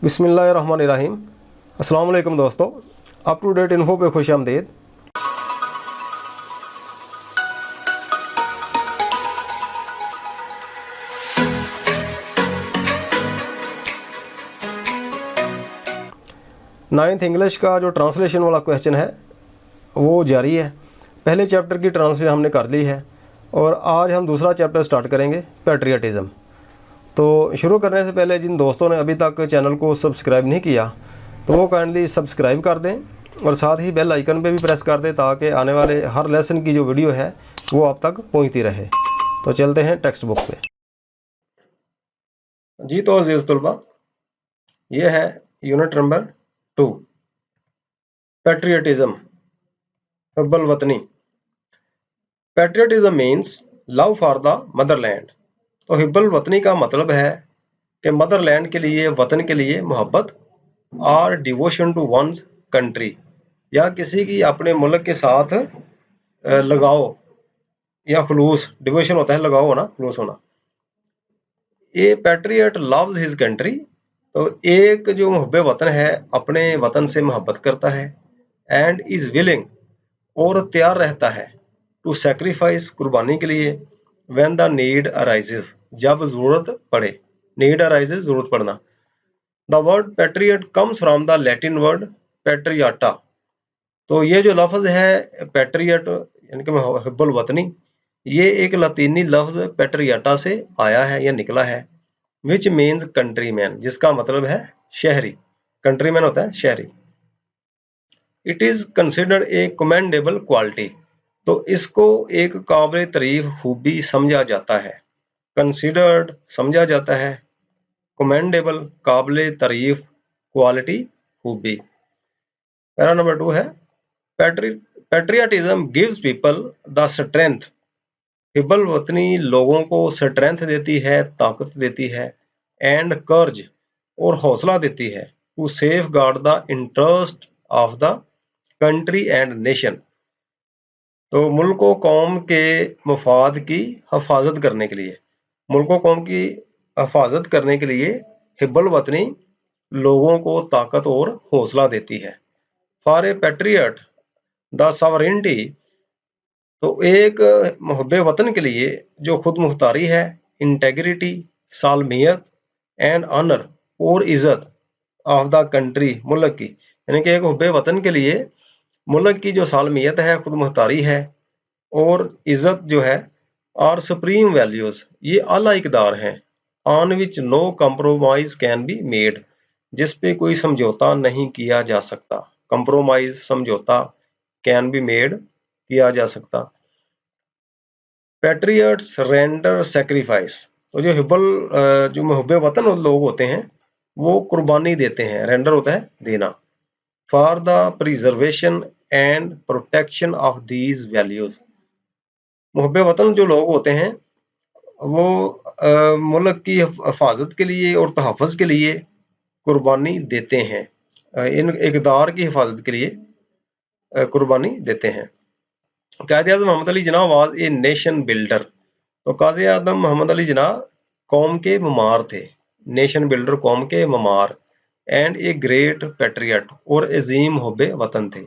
बिस्मिल्लाहिर्रहमानिर्रहीम। अस्सलाम वालेकुम दोस्तों, अप टू डेट इन्फो पे खुश आमदीद। नाइन्थ इंग्लिश का जो ट्रांसलेशन वाला क्वेश्चन है वो जारी है। पहले चैप्टर की ट्रांसलेशन हमने कर ली है और आज हम दूसरा चैप्टर स्टार्ट करेंगे, पैट्रियटिज़म। तो शुरू करने से पहले जिन दोस्तों ने अभी तक चैनल को सब्सक्राइब नहीं किया तो वो काइंडली सब्सक्राइब कर दें और साथ ही बेल आइकन पे भी प्रेस कर दें ताकि आने वाले हर लेसन की जो वीडियो है वो आप तक पहुंचती रहे। तो चलते हैं टेक्स्ट बुक पे। जी तो अजीज़ तलबा, ये है यूनिट नंबर 2, पैट्रियटिज़म, हुब्बुल वतनी। Patriotism means love for the motherland. तो हुब्बुल वतनी का मतलब है कि मदरलैंड के लिए, वतन के लिए मोहब्बत, और डिवोशन टू वंस कंट्री, या किसी की अपने मुल्क के साथ लगाओ या खुलूस। डिवोशन होता है लगाओ होना, खुलूस होना। ये पैट्रियट लव्स हिज कंट्री। तो एक जो मुहब्बे वतन है अपने वतन से मोहब्बत करता है, एंड इज विलिंग, और तैयार रहता है, टू सेक्रीफाइस, कुर्बानी के लिए, व्हेन द नीड अराइजेस, जब जरूरत पड़े। नीड अराइजेस, जरूरत पड़ना। The word patriot comes from the Latin word पैट्रियाटा। तो ये जो लफ्ज है पैट्रियट यानी कि हुब्बुल वतनी, ये एक लतीनी लफ्ज पैट्रियाटा से आया है या निकला है, विच मीन्स कंट्रीमैन, जिसका मतलब है शहरी। कंट्रीमैन होता है शहरी। It is considered a commendable quality. तो इसको एक काबिल तारीफ खूबी समझा जाता है। कंसिडर्ड समझा जाता है, कमेंडेबल काबिल तारीफ, क्वालिटी खूबी। पैरा नंबर 2 है patriotism gives people the strength. हुब्बुल वतनी लोगों को स्ट्रेंथ देती है, ताकत देती है, एंड कर्ज, और हौसला देती है, to safeguard the interest of the country and nation. तो मुल्क व कौम के मफाद की हिफाजत करने के लिए, मुल्क व कौम की हिफाजत करने के लिए हुब्बुल वतनी लोगों को ताकत और हौसला देती है। For a patriot the sovereignty. तो एक मुहब्बे वतन के लिए जो खुद मुख्तारी है, इंटेग्रिटी, सालमियत, एंड ऑनर, और इज़्ज़त, ऑफ द कंट्री, मुल्क की, यानी कि एक मुहब्बे वतन के लिए मुल्क की जो सालमियत है, खुद मुख्तारी है, और इज़्ज़त जो है, और सुप्रीम वैल्यूज, ये आला इकदार हैं, on which no compromise can be made, जिस पे कोई समझौता नहीं किया जा सकता। कंप्रोमाइज, समझौता, कैन बी मेड, किया जा सकता। Patriots render sacrifice. तो जो मुहब्बे वतन लोग होते हैं वो कुर्बानी देते हैं। रेंडर होता है देना। For the preservation and protection of these values. मुहब्बे वतन जो लोग होते हैं वो मुल्क की हिफाजत के लिए और तहफ़्फ़ुज़ के लिए कुर्बानी देते हैं। इन इक़दार की हिफाजत के लिए कुर्बानी देते हैं। Quaid-e-Azam Mohammad Ali Jinnah was a nation builder. तो कायद-ए-आज़म मोहम्मद अली जिन्ना कौम के ममार थे। नेशन बिल्डर, कौम के ममार, एंड ए ग्रेट पैट्रियट, और अजीम मुहब्बे वतन थे।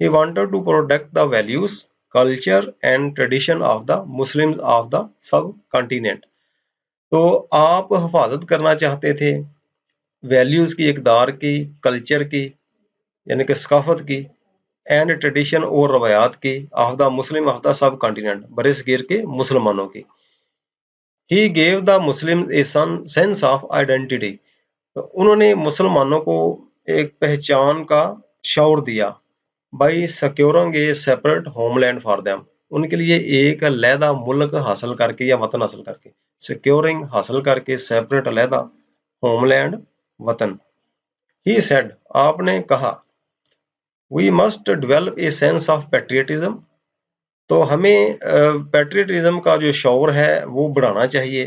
He wanted to protect the values, culture, and tradition of the Muslims of the subcontinent. तो आप हिफाजत करना चाहते थे वैल्यूज की, इक़दार की, कल्चर की यानी कि सकाफत की, एंड ट्रेडिशन और रवायात की, of the Muslim of the subcontinent, बरसगीर के मुसलमानों की। He gave the Muslim a sense of identity. तो उन्होंने मुसलमानों को एक पहचान का शऊर दिया। By securing a separate homeland for them. उनके लिए एक अलहदा मुल्क हासिल करके या वतन हासिल करके, सिक्योरिंग हासिल करके, सेपरेट अलहदा, होमलैंड वतन। ही सेड, आपने कहा, we must develop a sense of patriotism. तो हमें पैट्रियटिज्म का जो शऊर है वो बढ़ाना चाहिए।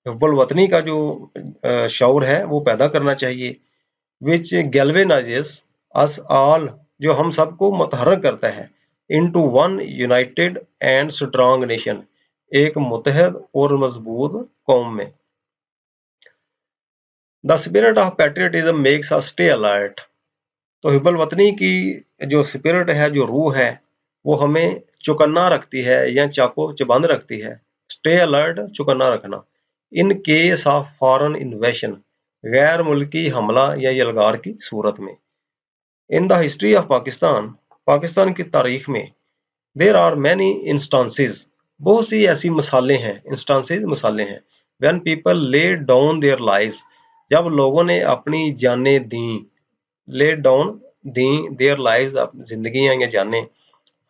हुब्बुल वतनी का जो शऊर है वो पैदा करना चाहिए। विच गैल्वेनाइजेस अस ऑल, जो हम सबको मुतहर्रिक करता है, into one United and strong nation, एक मुतहद और मजबूत कौम में। The spirit of patriotism makes us stay alert. तो हिब्बल वतनी की जो स्पिरिट है, जो रूह है, वो हमें चौकन्ना रखती है या चाको चबंद रखती है। स्टे अलर्ट, चौकन्ना रखना। इन केस ऑफ फॉरेन इन्वेशन, गैर मुल्की हमला या यलगार की सूरत में। In the history of Pakistan, Pakistan की तारीख में, देर आर मैनी इंस्टांसेस, बहुत सी ऐसी मिसालें हैं, इंस्टांसेस मिसालें हैं, when people lay down their lives, जब लोगों ने अपनी जानें दी, lay down the, their lives जिंदगियां या जानें,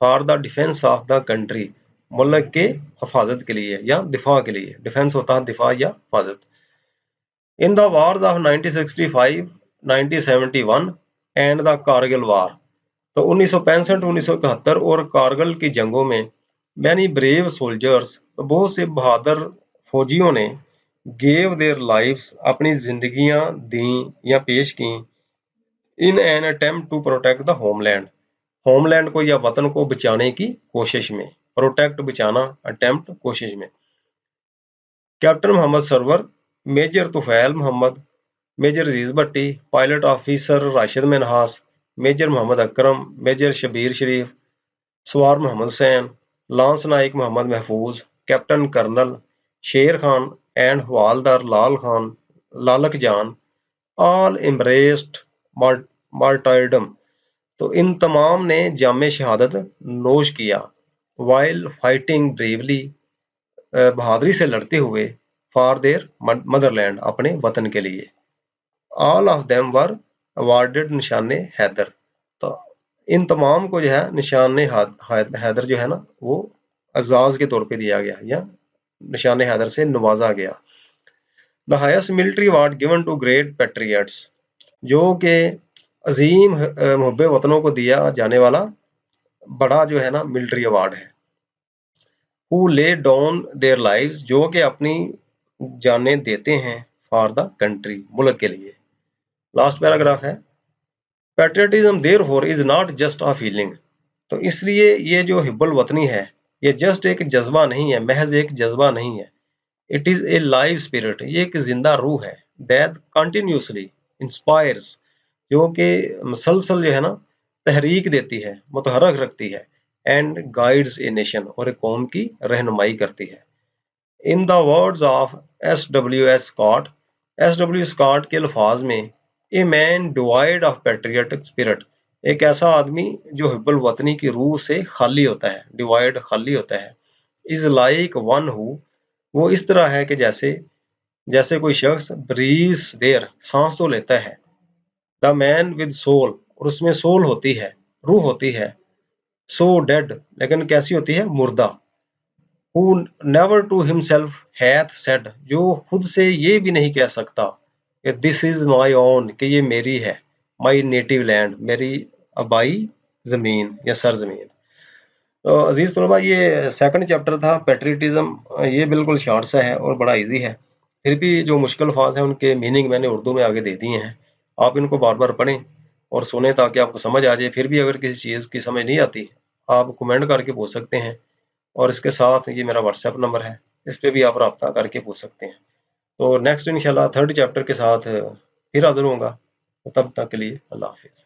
for the defence of the country, मुल्क के हिफाजत के लिए या दिफा के लिए। डिफेंस होता है दिफा या हिफाजत। In the wars of 1965, 1971 and the Kargil war, तो 1965-1971 और कारगिल की जंगों में, मैनी ब्रेव सोल्जर्स, तो बहुत से बहादुर फौजियों ने, गेव देयर लाइव्स, अपनी जिंदगियां दी या पेश की, in an attempt to protect the homeland, homeland को या वतन को बचाने की कोशिश में। प्रोटेक्ट बचाना, अटेम्प्ट कोशिश में। Captain Mohammad Sarwar, major Tufail Mohammad, major Aziz Bhatti, pilot officer Rashid Minhas, major Mohammad Akram, major Shabbir Sharif, सवार Mohammad Hussain, lance Naik Mohammad Mahfuz, captain colonel Sher Khan and havildar Lal Khan, Lalak Jan, all embraced मार्टायरडम, तो इन तमाम ने जामे शहादत नोश किया, वाइल फाइटिंग ब्रेवली, बहादुरी से लड़ते हुए, फॉर देयर मदरलैंड, अपने वतन के लिए। All of them were awarded निशाने हैदर, तो इन तमाम को जो है निशाने हैदर जो है ना, वो एजाज के तौर पे दिया गया या निशाने हैदर से नवाजा गया। The highest military award given to great patriots, जो कि अजीम मुहब्बे वतनों को दिया जाने वाला बड़ा जो है ना मिलिट्री अवार्ड है। Who lay down their lives, जो कि अपनी जानें देते हैं, फॉर द कंट्री, मुल्क के लिए। लास्ट पैराग्राफ है, patriotism therefore is not just a feeling, तो इसलिए ये जो हिब्बुल वतनी है, ये जस्ट एक जज्बा नहीं है, महज एक जज्बा नहीं है। It is a live spirit, ये एक जिंदा रूह है, दैट कंटिन्यूसली इंस्पायर्स, जो कि मुसलसल जो है ना तहरीक देती है, मुतहरक रखती है, एंड गाइड्स ए नेशन, और एक कौम की रहनुमाई करती है। In the words of S.W.S. Scott, S.W. Scott के अल्फाज में, a man divide of patriotic spirit, एक ऐसा आदमी जो हिब्बुल वतनी की रूह से खाली होता है, डिवाइड खाली होता है, इज लाइक वन हु, वो इस तरह है कि जैसे जैसे कोई शख्स ब्रीज देयर, सांस तो लेता है, द मैन विद सोल, और उसमें सोल होती है, रूह होती है, सो डेड, लेकिन कैसी होती है, मुर्दा, who never to himself hath said, जो खुद से ये भी नहीं कह सकता कि दिस इज माई ओन, कि ये मेरी है, माई नेटिव लैंड, मेरी आबाई जमीन या सरजमीन। तो अजीज तलबा, ये सेकंड चैप्टर था पैट्रियटिज्म, ये बिल्कुल शॉर्ट सा है और बड़ा इजी है, फिर भी जो मुश्किल अल्फाज हैं उनके मीनिंग मैंने उर्दू में आगे दे दिए हैं। आप इनको बार बार पढ़ें और सुने ताकि आपको समझ आ जाए। फिर भी अगर किसी चीज़ की समझ नहीं आती, आप कमेंट करके पूछ सकते हैं, और इसके साथ ये मेरा व्हाट्सएप नंबर है, इस पे भी आप रब्ता करके पूछ सकते हैं। तो नेक्स्ट इंशाल्लाह थर्ड चैप्टर के साथ फिर हाजिर होऊंगा, तब तक के लिए अल्लाह हाफिज़।